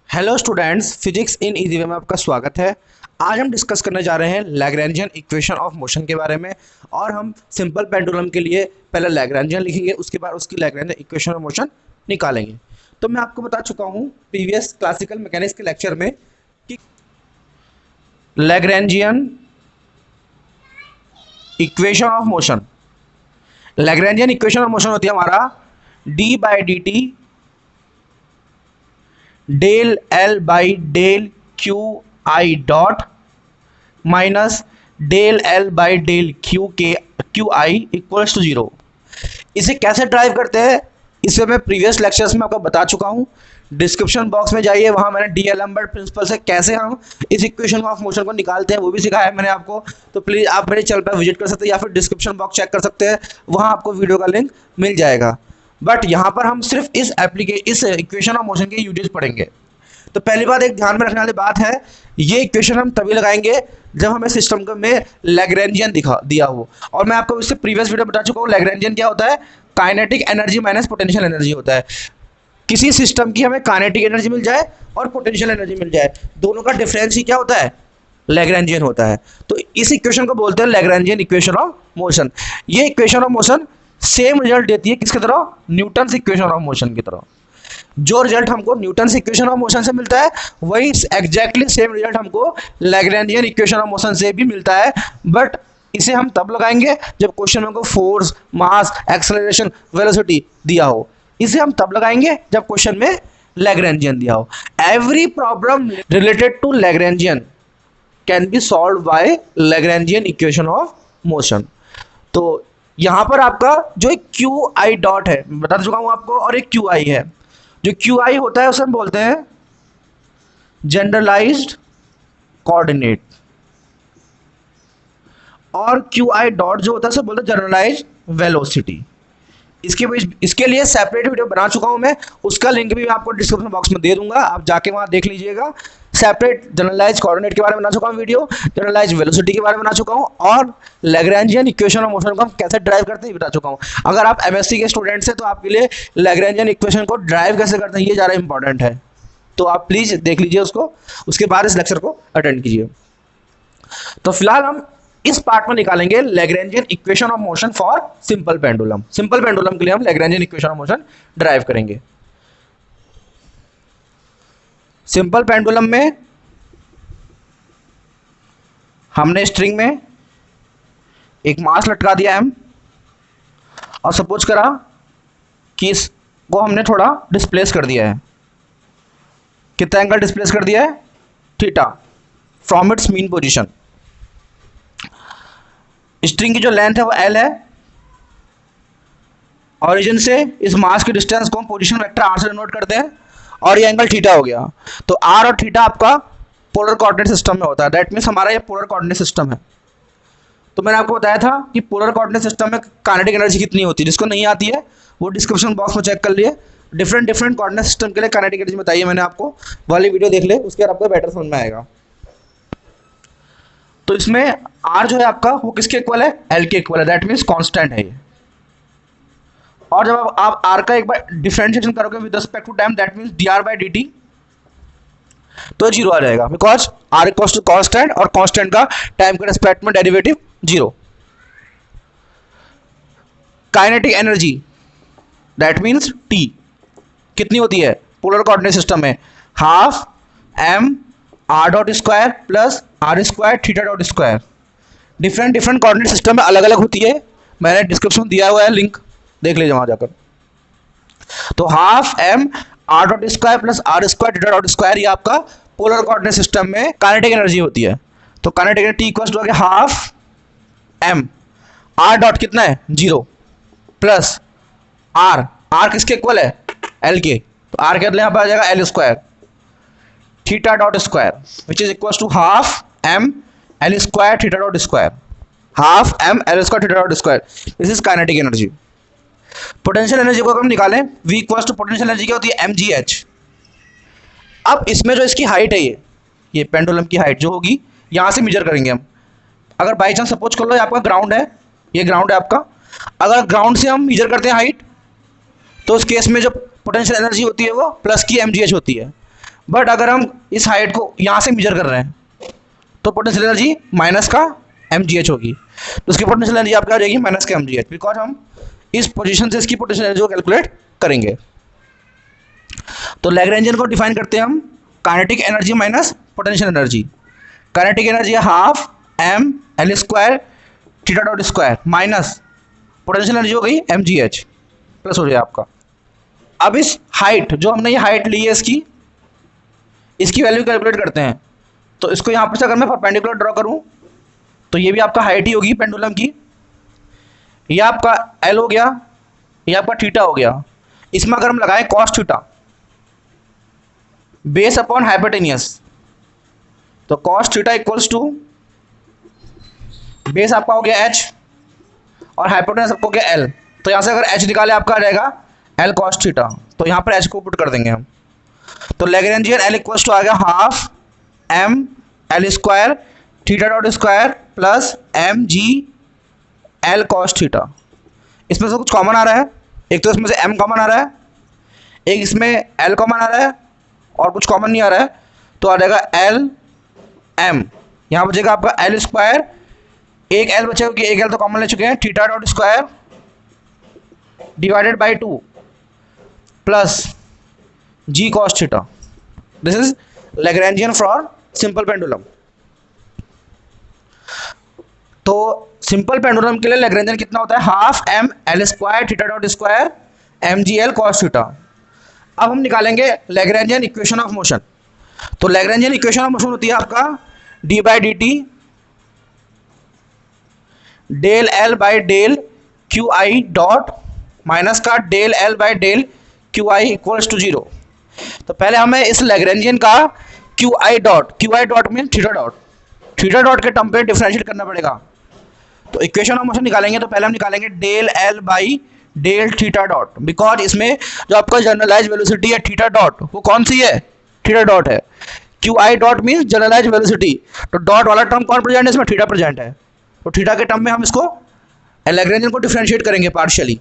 Hello students, physics in easy way में आपका स्वागत है। आज हम डिस्कस करने जा रहे हैं लैग्रेंजियन इक्वेशन ऑफ मोशन के बारे में। और हम सिंपल पेंडुलम के लिए पहले लैग्रेंजियन लिखेंगे, उसके बाद उसकी लैग्रेंजियन इक्वेशन ऑफ मोशन निकालेंगे। तो मैं आपको बता चुका हूँ प्रीवियस क्लासिकल मैकेनिक्स के लेक्चर में कि Lagrangian equation of motion, Lagrangian equation of motion होती है हमारा d by D T del L by del Q I dot minus del L by del Q i equals to zero. इसे कैसे drive करते हैं इसे मैं प्रीवियस लेक्चर्स में आपको बता चुका हूँ। डिस्क्रिप्शन बॉक्स में जाइए, वहाँ मैंने डी एलम्बर्ट प्रिंसिपल से कैसे हम इस इक्वेशन ऑफ मोशन को निकालते हैं वो भी सिखाया है मैंने आपको। तो प्लीज़ आप मेरे चैनल पर विजिट कर सकते हैं या फिर डिस्क्रिप्शन बॉक्स चेक कर सकते हैं, वहाँ आपको वीडियो का लिंक मिल जाएगा। बट यहाँ पर हम सिर्फ इस इक्वेशन ऑफ मोशन के यूजेस पढ़ेंगे। तो पहली बात एक ध्यान में रखने वाली बात है, ये इक्वेशन हम तभी लगाएंगे जब हमें सिस्टम में लैग्रेंजियन दिया हो। और मैं आपको इससे प्रीवियस वीडियो बता चुका हूँ लैग्रेंजियन क्या होता है, kinetic energy minus potential energy होता है। किसी सिस्टम की हमें काइनेटिक एनर्जी मिल जाए और पोटेंशियल एनर्जी मिल जाए, दोनों का डिफरेंस ही क्या होता है, लैग्रेंजियन होता है। तो इस इक्वेशन को बोलते हैं लैग्रेंजियन इक्वेशन ऑफ मोशन। ये equation of motion same result देती है किसकी तरह, न्यूटन इक्वेशन ऑफ मोशन की तरह। जो रिजल्ट हमको न्यूटन इक्वेशन ऑफ मोशन से मिलता है वही एग्जैक्टली सेम रिजल्ट हमको लैग्रेंजियन इक्वेशन ऑफ मोशन से भी मिलता है। बट इसे हम तब लगाएंगे जब क्वेश्चन में हमको फोर्स, मास, एक्सेलरेशन, वेलोसिटी दिया हो। इसे हम तब लगाएंगे जब क्वेश्चन में लैग्रेंजियन दिया हो। Every problem related to Lagrangian can be solve by Lagrangian equation of motion. तो यहाँ पर आपका जो एक क्यू आई डॉट है बता चुका हूँ आपको, और एक क्यू आई है। जो क्यू आई होता है उसे हम बोलते हैं जनरलाइज्ड कोऑर्डिनेट, और क्यू आई डॉट जो होता है उसे बोलते हैं जनरलाइज्ड वेलोसिटी। इसके लिए सेपरेट वीडियो बना चुका हूं मैं, उसका लिंक भी मैं आपको डिस्क्रिप्शन बॉक्स में दे दूंगा, आप जाके वहां देख लीजिएगा। सेपरेट जनरलाइज कोऑर्डिनेट के बारे में बना चुका हूं वीडियो, जनरलाइज वेलोसिटी के बारे में बना चुका हूं, और लैग्रेंजियन इक्वेशन ऑफ मोशन को हम कैसे ड्राइव करते हैं बता चुका हूं। अगर आप एमएससी के स्टूडेंट्स हैं तो आपके लिए लैग्रेंजियन इक्वेशन को ड्राइव कैसे करते हैं ये ज़्यादा इंपॉर्टेंट है। तो आप प्लीज़ देख लीजिए उसको, उसके बाद इस लेक्चर को अटेंड कीजिए। तो फिलहाल हम इस पार्ट में निकालेंगे Lagrangian equation of motion for simple pendulum. Simple pendulum के लिए हम Lagrangian equation of motion drive करेंगे। सिंपल पेंडुलम में हमने स्ट्रिंग में एक मास लटका दिया एम, और सपोज करा कि इसको हमने थोड़ा डिस्प्लेस कर दिया है। कितना एंगल डिस्प्लेस कर दिया है, theta, from its mean position. String की जो लेंथ है वो एल है, ऑरिजिन से इस मास की डिस्टेंस को हम पोजीशन वेक्टर आर से डिनोट करते हैं, और ये एंगल थीटा हो गया। तो आर और थीटा आपका पोलर कोऑर्डिनेट सिस्टम में होता है, दैट मीन्स हमारा ये पोलर कोऑर्डिनेट सिस्टम है। तो मैंने आपको बताया था कि पोलर कोऑर्डिनेट सिस्टम में काइनेटिक एनर्जी कितनी होती है, जिसको नहीं आती है वो डिस्क्रिप्शन बॉक्स में चेक कर लिए। डिफरेंट कोऑर्डिनेट सिस्टम के लिए काइनेटिक एनर्जी बताइए मैंने आपको, वाली वीडियो देख ले, उसके बाद आपको बेटर समझ में आएगा। तो इसमें आर जो है आपका वो किसके इक्वल है, एल के इक्वल है, दैट मीन्स कांस्टेंट है ये। और जब आप आर का एक बार डिफरेंशिएशन करोगे with respect to time, that means d r by D t, तो जीरो आ जाएगा, because r equals to constant, और कांस्टेंट का टाइम के रिस्पेक्ट में derivative zero. Kinetic energy that means T कितनी होती है पोलर कोऑर्डिनेट सिस्टम में, half m r dot square plus r square theta dot square. Different coordinate system में अलग अलग होती है, मैंने डिस्क्रिप्शन दिया हुआ है, लिंक देख लीजिए वहां जाकर। तो half m r dot square plus r square theta dot square, ये आपका पोलर कोऑर्डिनेट सिस्टम में काइनेटिक एनर्जी होती है। तो kinetic energy T equals to half m, r dot कितना है जीरो, प्लस आर, आर किसके इक्वल है, एल के, तो आर के यहाँ पर आ जाएगा L square theta dot square, which is equal to half M L square theta dot square, half M L square theta dot square. This is kinetic energy. Potential energy को हम निकालें, V equals to potential energy क्या होती है, M G H. अब इसमें जो इसकी हाइट है, ये पेंडुलम की हाइट जो होगी यहाँ से मेजर करेंगे हम। अगर बाई चांस सपोज कर लो ये आपका ग्राउंड है, ये ग्राउंड है आपका, अगर ग्राउंड से हम मेजर करते हैं हाइट, तो उस केस में जो पोटेंशियल एनर्जी होती है वो प्लस की एम जी एच होती है। बट अगर हम इस हाइट को यहाँ से मेजर कर रहे हैं तो पोटेंशियल एनर्जी माइनस का mgh होगी, तो इसकी पोटेंशियल एनर्जी आपकी आ जाएगी माइनस का mgh, बिकॉज हम इस पोजीशन से इसकी पोटेंशियल एनर्जी को कैलकुलेट करेंगे। तो लैग्रेंजियन को डिफाइन करते हैं हम kinetic energy minus potential energy. Kinetic energy है half M L square theta dot square minus potential energy हो गई mgh प्लस हो जाए आपका। अब इस हाइट जो हमने ये हाइट ली है इसकी वैल्यू कैलकुलेट करते हैं। तो इसको यहाँ पर से अगर मैं परपेंडिकुलर ड्रॉ करूँ तो ये भी आपका हाइट ही होगी पेंडुलम की, ये आपका एल हो गया, ये आपका थीटा हो गया। इसमें अगर हम लगाएं cos theta base upon hypotenuse, तो cos theta equals to base आपका हो गया h और हाइपोटेनियस आपको हो गया l। तो यहाँ से अगर h निकाले आपका आ जाएगा l कॉस थीटा, तो यहाँ पर h को पुट कर देंगे हम। तो लैग्रेंजियन l इक्वल्स टू आ गया half m l square theta dot square plus m जी एल कॉस थीटा। इसमें से कुछ कॉमन आ रहा है, एक तो इसमें से m कॉमन आ रहा है, एक इसमें l कॉमन आ रहा है और कुछ कॉमन नहीं आ रहा है, तो आ जाएगा एल एम। यहाँ बचेगा आपका एल स्क्वायर, एक एल बचेगा क्योंकि एक एल तो कॉमन ले चुके हैं, theta dot square divided by 2 plus g cos theta. This is Lagrangian for simple pendulum. तो सिंपल पेंडुलम के लिए लैग्रेंजियन कितना होता है, half M L square theta dot square m जी एल कॉस थीटा। अब हम निकालेंगे लैग्रेंजियन इक्वेशन ऑफ मोशन। तो लैग्रेंजियन इक्वेशन ऑफ मोशन होती है आपका d by D T del L by del Q I dot minus का del L by del Q i equals to 0। तो पहले हमें इस लैग्रेंजियन का क्यू आई डॉट मीन थीटा डॉट के टर्म पे डिफरेंशिएट करना पड़ेगा। तो इक्वेशन ऑफ मोशन निकालेंगे तो पहले हम निकालेंगे del L by del theta dot, because इसमें जो आपका जनरलाइज वेलोसिटी है थीटा डॉट वो कौन सी है, थीटा डॉट है। क्यू आई डॉट मीन्स जनरलाइज वेलोसिटी, तो डॉट वाला टर्म कौन प्रेजेंट है, इसमें थीटा प्रेजेंट है। तो थीटा के टर्म में हम इसको लैग्रेंजियन को डिफरेंशिएट करेंगे पार्शियली।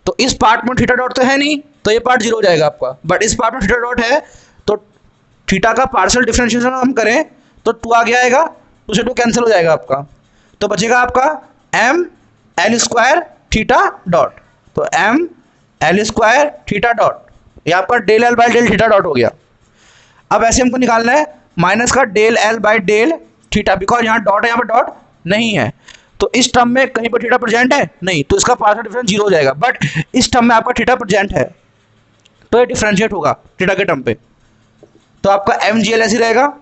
तो इस पार्ट में थीटा डॉट तो है नहीं, तो ये पार्ट 0 हो जाएगा आपका, बट इस पार्ट में थीटा डॉट है, तो थीटा का पार्शियल डिफरेंशिएशन हम करें तो 2 आगे आएगा, 2 से 2 कैंसिल हो जाएगा आपका, तो बचेगा आपका M L square theta dot. तो M L square theta dot, ये आपका del L by del theta dot हो गया। अब ऐसे हमको निकालना है माइनस का del L by del theta, because यहाँ डॉट है, यहाँ पर डॉट नहीं है, तो इस टर्म में कहीं पर थीटा प्रेजेंट है नहीं, तो इसका पार्शियल डिफरेंस 0 हो जाएगा। बट इस टर्म में आपका थीटा प्रेजेंट है तो ये डिफरेंशिएट होगा थीटा के टर्म पे, तो आपका एम जी एल ऐसे रहेगा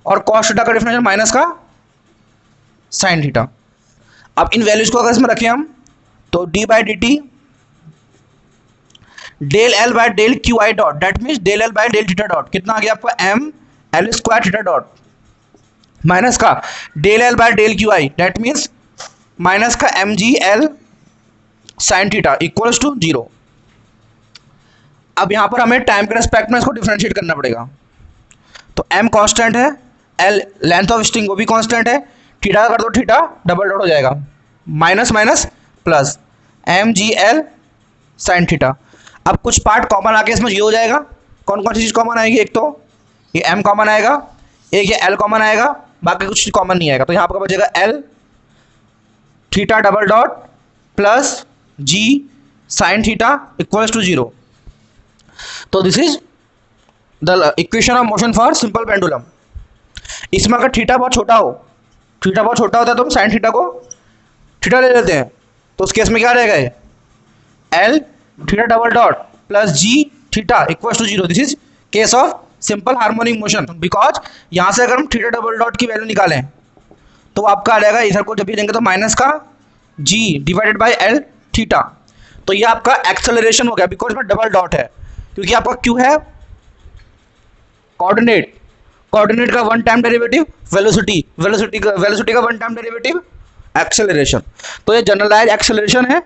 और कॉस थीटा का डिफरेंशियल माइनस का साइन थीटा। अब इन वैल्यूज को अगर इसमें रखें हम तो D by D T del L by del Q I dot, that means del L by del theta dot कितना आ गया आपका M L square theta dot minus का del L by del Q I, that means minus का M ji L sine theta equals to 0। अब यहां पर हमें टाइम के रेस्पेक्ट में इसको डिफरेंशिएट करना पड़ेगा। तो m कांस्टेंट है, l लेंथ ऑफ स्ट्रिंग वो भी कांस्टेंट है, थीटा कर दो थीटा डबल डॉट हो जाएगा, माइनस माइनस प्लस एम जी एल साइन थीटा। अब कुछ पार्ट कॉमन आके इसमें ये हो जाएगा, कौन कौन सी चीज़ कॉमन आएगी, एक तो ये m कॉमन आएगा, एक ये l कॉमन आएगा, बाकी कुछ कॉमन नहीं आएगा। तो यहाँ पर बचेगा l theta double dot plus g sine theta equals to 0। तो this is the equation of motion for simple pendulum. इसमें अगर थीटा बहुत छोटा होता है तो हम साइन थीटा को थीटा ले लेते हैं, तो उस केस में क्या रहेगा ये L theta double dot plus g theta equals to 0। This is case of simple harmonic motion, because यहाँ से अगर हम थीटा डबल डॉट की वैल्यू निकालें तो आपका आ जाएगा, इधर को जब भी देंगे तो माइनस का जी डिवाइडेड बाई एल थीटा। तो ये आपका एक्सेलरेशन हो गया, बिकॉज इसमें डबल डॉट है, क्योंकि आपका क्यू है कोऑर्डिनेट का वन टाइम डेरिवेटिव वेलोसिटी का वन टाइम डेरिवेटिव एक्सेलरेशन। तो ये जनरलाइज एक्सेलरेशन है,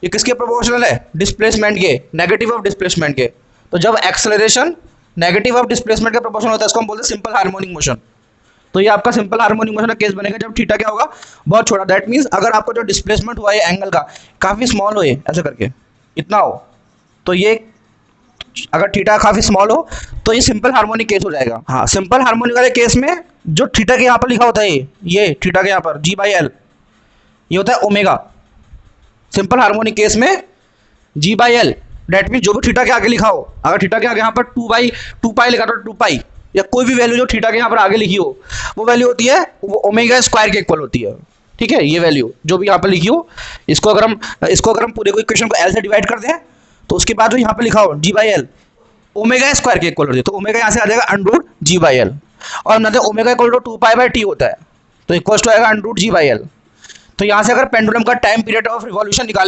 ये किसके प्रोपोर्शनल है, डिस्प्लेसमेंट के, नेगेटिव ऑफ डिस्प्लेसमेंट के। तो जब एक्सेलरेशन नेगेटिव ऑफ डिस्प्लेसमेंट का प्रोपोर्शनल होता है इसको हम बोलते हैं सिंपल हार्मोनिक मोशन। तो ये आपका सिंपल हार्मोनिक मोशन का केस बनेगा जब थीटा क्या होगा, बहुत छोटा। दैट मीन्स अगर आपको जो डिस्प्लेसमेंट हुआ है एंगल का काफ़ी स्मॉल हो, ऐसे करके इतना हो, तो ये अगर थीटा काफी स्मॉल हो तो ये सिंपल हार्मोनिक केस हो जाएगा। हाँ, सिंपल हार्मोनिक वाले केस में जो थीटा के यहाँ पर लिखा होता है, ये थीटा के यहाँ पर G/L, ये होता है ओमेगा। सिंपल हार्मोनिक केस में G/L, डेट मीन जो भी थीटा के आगे लिखा हो, अगर थीटा के आगे यहाँ पर 2 पाई लिखा तो 2 पाई या कोई भी वैल्यू जो थीटा के यहाँ पर आगे लिखी हो, वो वैल्यू होती है वो ओमेगा स्क्वायर के इक्वल होती है। ठीक है, ये वैल्यू जो भी यहाँ पर लिखी हो, इसको अगर हम पूरे को इक्वेशन को L से डिवाइड कर दें तो उसके बाद जो यहाँ पे लिखा हो G/L ओमेगा स्क्वायर के इक्वल होती है, तो ओमेगा यहाँ से आ जाएगा अंडरूट G/L, और मतलब ओमेगा इक्वल टू 2 पाई/T होता है, तो इक्वल टू आएगा अंडरूट G/L। तो यहाँ से अगर पेंडुलम का टाइम पीरियड ऑफ रिवॉल्यूशन निकाल